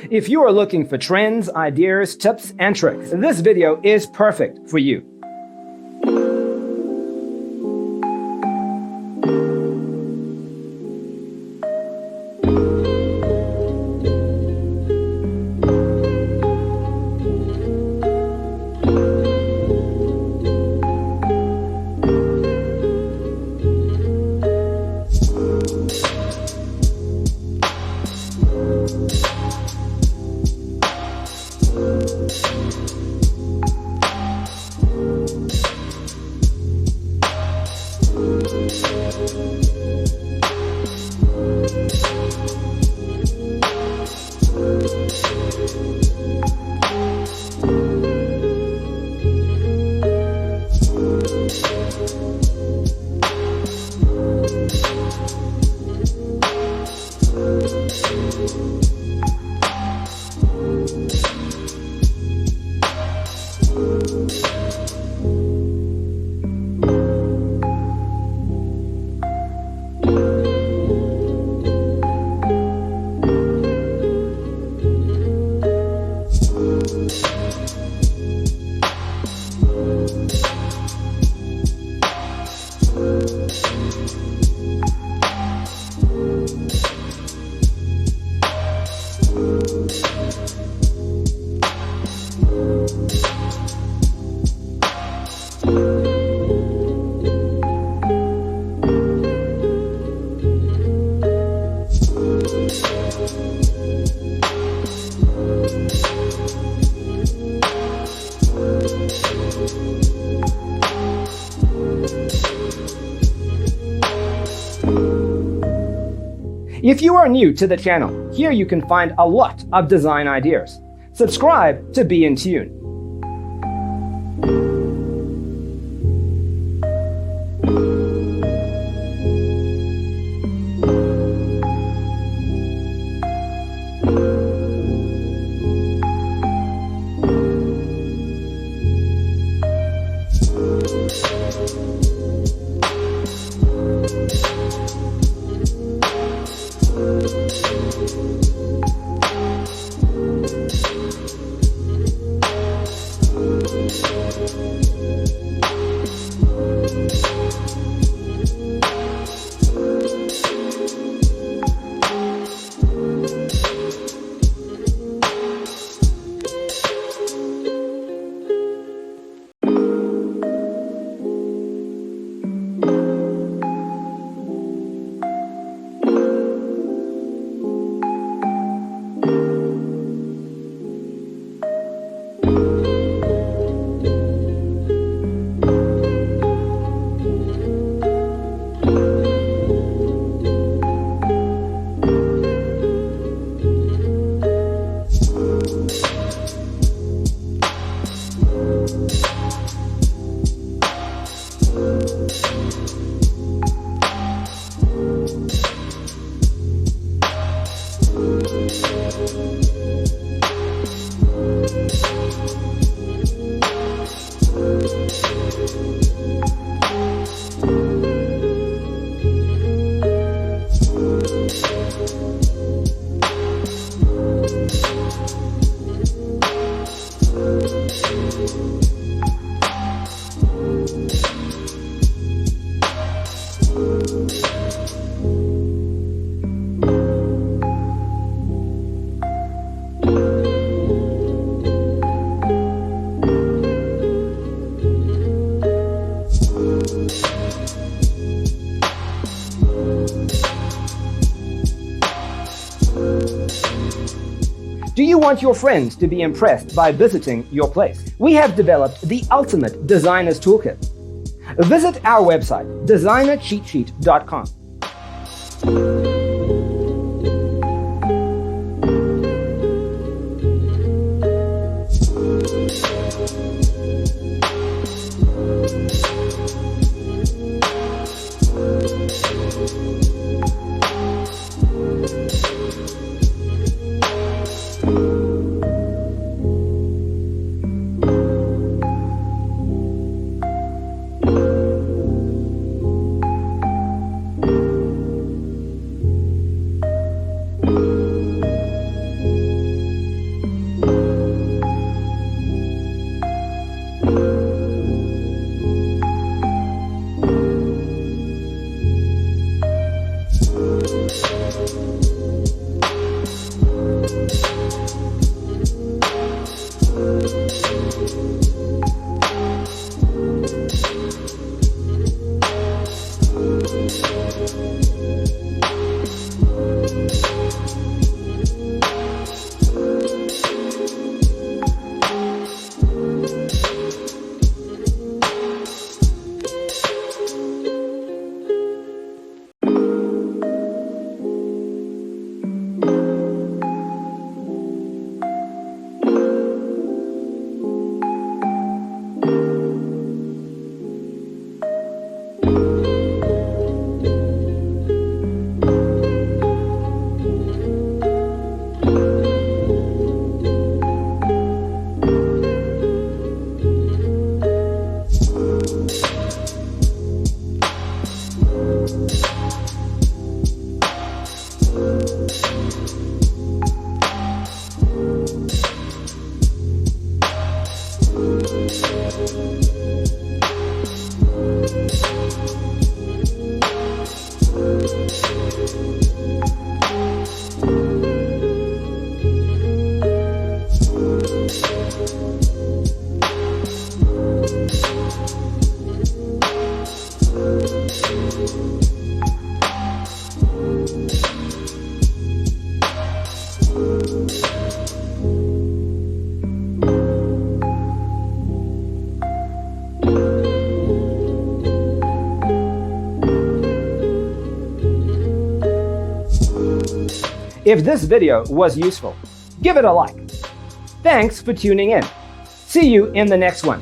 If you are looking for trends, ideas, tips, and tricks, this video is perfect for you. If you are new to the channel, here you can find a lot of design ideas. Subscribe to be in tune. Do you want your friends to be impressed by visiting your place? We have developed the ultimate designer's toolkit. Visit our website, designercheatsheet.com. If this video was useful, give it a like. Thanks for tuning in. See you in the next one.